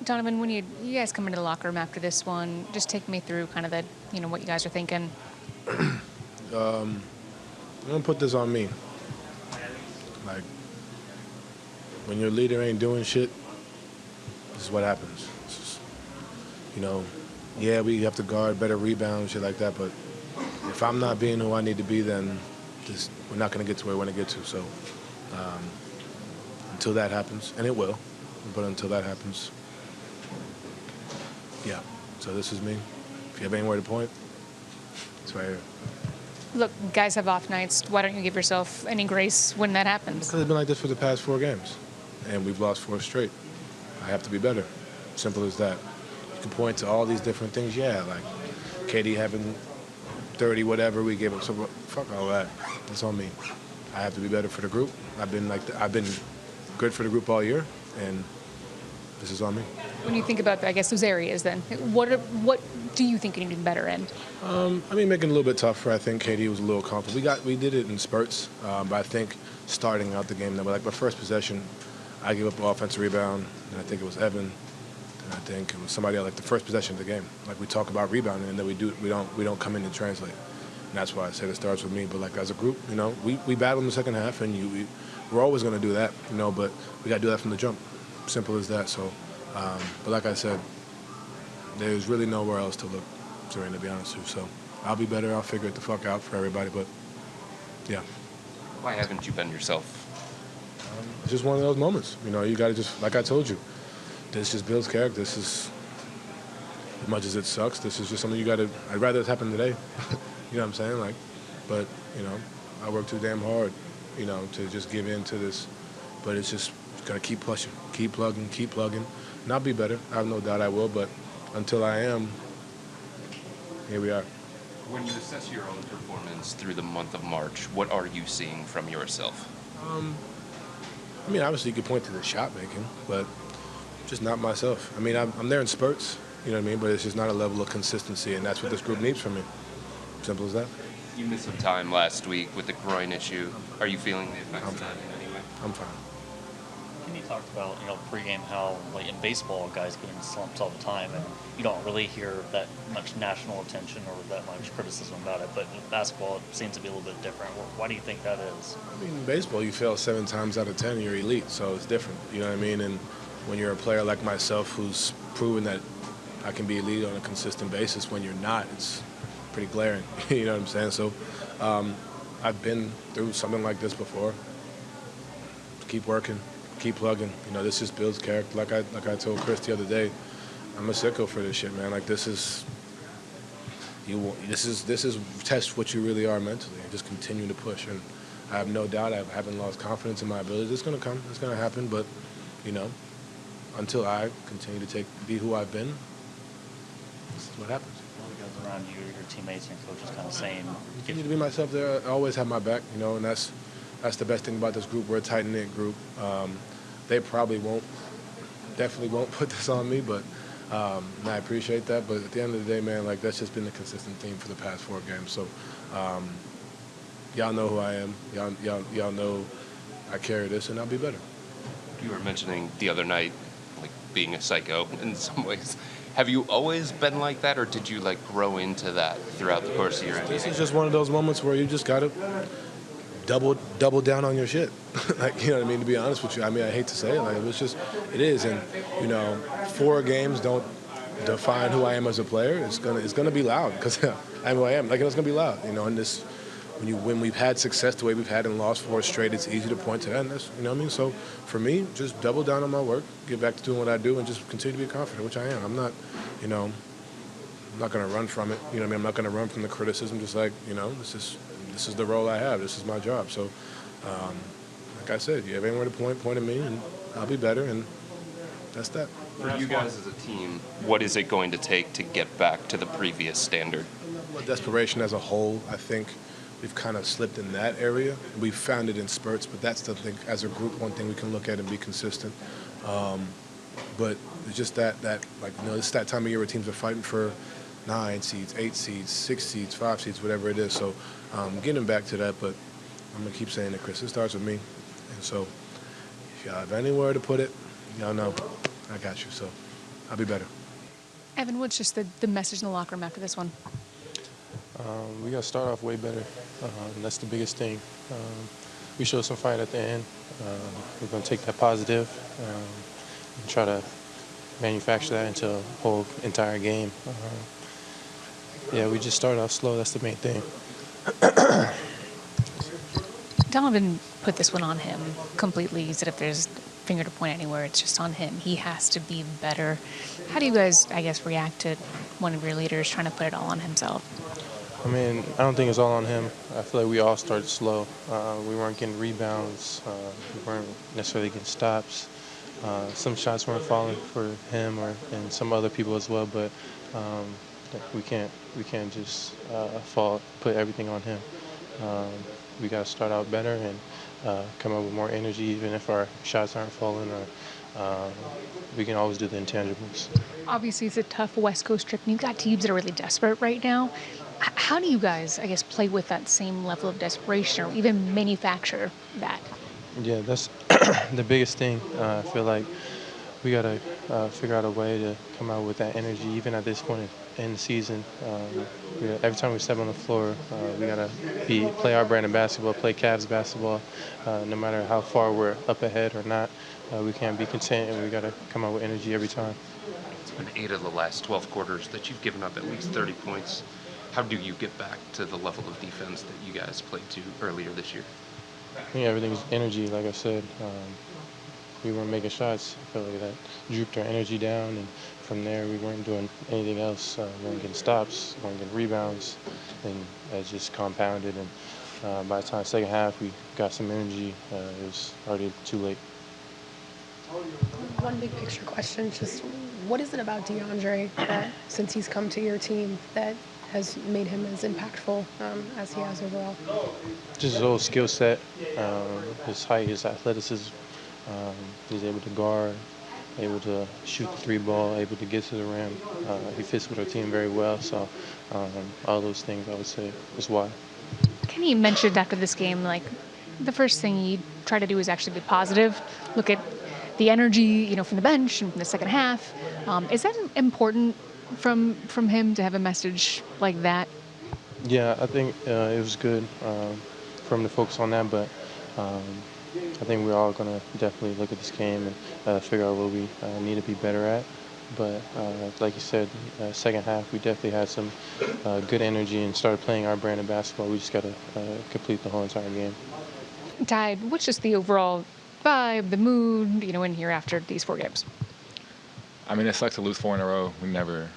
Donovan, when you guys come into the locker room after this one, just take me through kind of the, what you guys are thinking. I'm going to put this on me. Like, when your leader ain't doing shit, this is what happens. It's just, yeah, we have to guard, better rebound, shit like that, but if I'm not being who I need to be, then we're not going to get to where we want to get to. So until that happens, and it will, but until that happens, yeah. So this is me. If you have anywhere to point, it's right here. Look, guys have off nights. Why don't you give yourself any grace when that happens? Because it's been like this for the past 4 games, and we've lost 4 straight. I have to be better. Simple as that. You can point to all these different things. Yeah, like KD having 30, whatever, we gave up. So fuck all that. It's on me. I have to be better for the group. I've been good for the group all year, and this is on me. When you think about, I guess, those areas, then what do you think you need to be better in? Making it a little bit tougher. I think KD was a little confident. We did it in spurts, but I think starting out the game, like my first possession, I gave up an offensive rebound, and I think it was Evan, and I think it was somebody else, like the first possession of the game. Like we talk about rebounding, and then we don't come in and translate. And that's why I said it starts with me. But like as a group, we battle in the second half, and we're always going to do that, but we got to do that from the jump. Simple as that. So, but like I said, there's really nowhere else to look, Serena, to be honest with you. So I'll be better. I'll figure it the fuck out for everybody. But yeah. Why haven't you been yourself? It's just one of those moments. You got to just, like I told you, this just builds character. This is, as much as it sucks, this is just something you got to, I'd rather it happen today. You know what I'm saying? Like, but, I work too damn hard, to just give in to this. But it's just got to keep pushing, keep plugging, and I'll be better. I have no doubt I will, but until I am, here we are. When you assess your own performance through the month of March, what are you seeing from yourself? Obviously you could point to the shot making, but just not myself. I'm there in spurts, but it's just not a level of consistency, and that's what this group needs from me. Simple as that. You missed some time last week with the groin issue. Are you feeling the effects of that in any way? I'm fine. Can you talk about, pregame how, like in baseball, guys get in slumps all the time, and you don't really hear that much national attention or that much criticism about it, but with basketball, it seems to be a little bit different. Why do you think that is? In baseball, you fail 7 times out of 10, you're elite, so it's different, you know what I mean? And when you're a player like myself who's proven that I can be elite on a consistent basis, when you're not, it's pretty glaring, you know what I'm saying? So I've been through something like this before. Keep working. Keep plugging. This just builds character. Like I told Chris the other day, I'm a sicko for this shit, man. Like this is test what you really are mentally and just continue to push. And I have no doubt I haven't lost confidence in my abilities. It's gonna come. It's gonna happen. But until I continue to be who I've been, this is what happens. All the guys around you, your teammates and coaches, kind of saying, continue to be myself. There, I always have my back. And that's the best thing about this group. We're a tight-knit group. They definitely won't put this on me, but and I appreciate that. But at the end of the day, man, like that's just been the consistent theme for the past 4 games. So y'all know who I am. Y'all know I carry this, and I'll be better. You were mentioning the other night, like being a psycho in some ways. Have you always been like that, or did you grow into that throughout the course of your NBA? This is just one of those moments where you just gotta double down on your shit. To be honest with you. I hate to say it, it is. And, 4 games don't define who I am as a player. It's gonna be loud because I'm who I am. It's gonna be loud, and this, when we've had success the way we've had and lost 4 straight, it's easy to point to that. And that's, So for me, just double down on my work, get back to doing what I do, and just continue to be confident, which I am. I'm not, I'm not gonna run from it. I'm not gonna run from the criticism. Just this is the role I have. This is my job. So, like I said, if you have anywhere to point at me, and I'll be better, and that's that. For you guys as a team, what is it going to take to get back to the previous standard? Desperation as a whole, I think we've kind of slipped in that area. We've found it in spurts, but that's the thing. As a group, one thing we can look at and be consistent. But it's just that it's that time of year where teams are fighting for 9 seeds, 8 seeds, 6 seeds, 5 seeds, whatever it is. So getting back to that, but I'm going to keep saying it, Chris. It starts with me. And so if y'all have anywhere to put it, y'all know I got you. So I'll be better. Evan, what's just the message in the locker room after this one? We got to start off way better. That's the biggest thing. We showed some fight at the end. We're going to take that positive and try to manufacture that into a whole entire game. Yeah, we just started off slow. That's the main thing. Donovan put this one on him completely. He said if there's finger to point anywhere, it's just on him. He has to be better. How do you guys, I guess, react to one of your leaders trying to put it all on himself? I mean, I don't think it's all on him. I feel like we all started slow. We weren't getting rebounds. We weren't necessarily getting stops. Some shots weren't falling for him and some other people as well, but we can't just put everything on him. We got to start out better and come up with more energy, even if our shots aren't falling. Or we can always do the intangibles. Obviously, it's a tough West Coast trip, and you've got teams that are really desperate right now. How do you guys, I guess, play with that same level of desperation or even manufacture that? Yeah, that's the biggest thing. I feel like we got to figure out a way to come out with that energy, even at this point in the season. Every time we step on the floor, we got to play our brand of basketball, play Cavs basketball. No matter how far we're up ahead or not, we can't be content, and we got to come out with energy every time. It's been 8 of the last 12 quarters that you've given up at least 30 points. How do you get back to the level of defense that you guys played to earlier this year? I think everything's energy, like I said. We weren't making shots. I feel like that drooped our energy down, and from there we weren't doing anything else. We weren't getting stops, we weren't getting rebounds, and that just compounded. And by the time second half we got some energy, it was already too late. One big picture question, just what is it about DeAndre that, since he's come to your team, that has made him as impactful as he has overall? Just his whole skill set, his height, his athleticism. He's able to guard, able to shoot the three ball, able to get to the rim. He fits with our team very well, so all those things I would say is why. Kenny mentioned after this game, like, the first thing you try to do is actually be positive. Look at the energy, from the bench and from the second half. Is that important from him to have a message like that? Yeah, I think it was good for him to focus on that, but I think we're all going to definitely look at this game and figure out what we need to be better at. But like you said, second half, we definitely had some good energy and started playing our brand of basketball. We just got to complete the whole entire game. Tide, what's just the overall vibe, the mood, in here after these 4 games? I mean, it sucks to lose 4 in a row. We never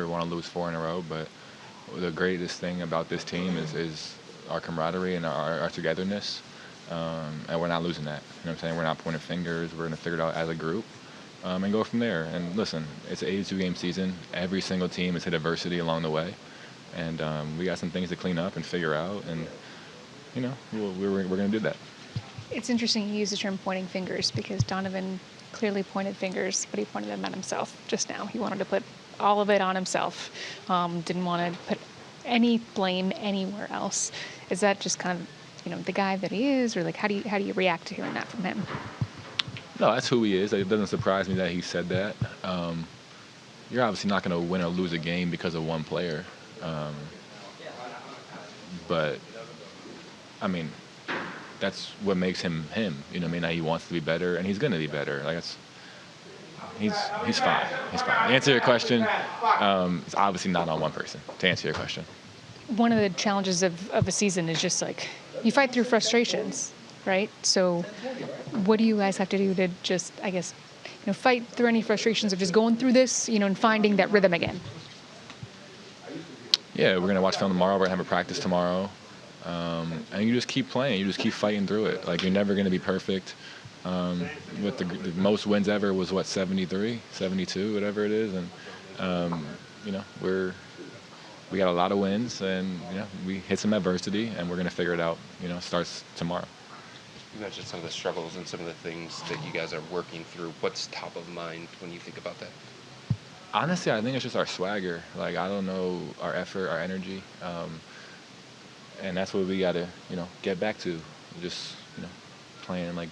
want to lose 4 in a row. But the greatest thing about this team is our camaraderie and our togetherness. And we're not losing that. You know what I'm saying? We're not pointing fingers. We're going to figure it out as a group and go from there. And listen, it's an 82-game season. Every single team has hit adversity along the way. And we got some things to clean up and figure out. And, we're going to do that. It's interesting you use the term pointing fingers because Donovan clearly pointed fingers, but he pointed them at himself just now. He wanted to put all of it on himself. Didn't want to put any blame anywhere else. Is that just kind of the guy that he is, or like how do you react to hearing that from him? No, that's who he is. It doesn't surprise me that he said that. You're obviously not going to win or lose a game because of one player. But, I mean, that's what makes him him. You know what I mean? That he wants to be better, and he's going to be better. Like he's fine. He's fine. To answer your question, it's obviously not on one person. To answer your question. One of the challenges of a season is just like you fight through frustrations, right? So what do you guys have to do to just, I guess, fight through any frustrations of just going through this, and finding that rhythm again? Yeah, we're going to watch film tomorrow. We're going to have a practice tomorrow. And you just keep playing. You just keep fighting through it. Like, you're never going to be perfect. With the most wins ever was, 73, 72, whatever it is. And, we got a lot of wins, and, we hit some adversity, and we're going to figure it out, starts tomorrow. You mentioned some of the struggles and some of the things that you guys are working through. What's top of mind when you think about that? Honestly, I think it's just our swagger. Like, I don't know, our effort, our energy. And that's what we got to, get back to. Just, playing like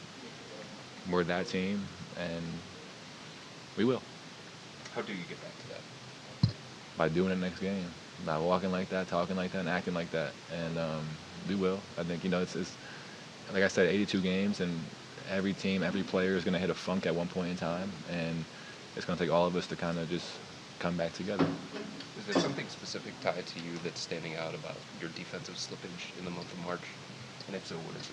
we're that team, and we will. How do you get back to that? By doing it next game, by walking like that, talking like that, and acting like that. And we will. I think, it's like I said, 82 games, and every team, every player is going to hit a funk at one point in time, and it's going to take all of us to kind of just come back together. Is there something specific tied to you that's standing out about your defensive slippage in the month of March? And if so, what is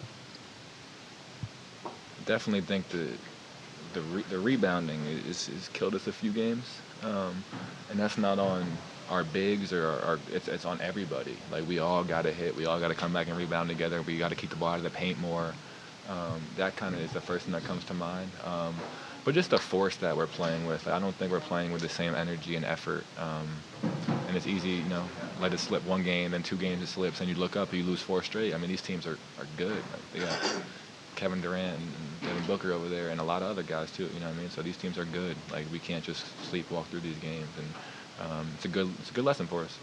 it? Definitely think the rebounding is killed us a few games, and that's not on our bigs or it's on everybody. Like, we all got to hit, we all got to come back and rebound together. We got to keep the ball out of the paint more. That kind of is the first thing that comes to mind. But just the force that we're playing with, I don't think we're playing with the same energy and effort. And it's easy, let it slip one game, then 2 games it slips, and you look up and you lose 4 straight. I mean, these teams are good. Like, they got Kevin Durant and Devin Booker over there, and a lot of other guys too. You know what I mean? So these teams are good. Like, we can't just sleepwalk through these games, and it's a good lesson for us.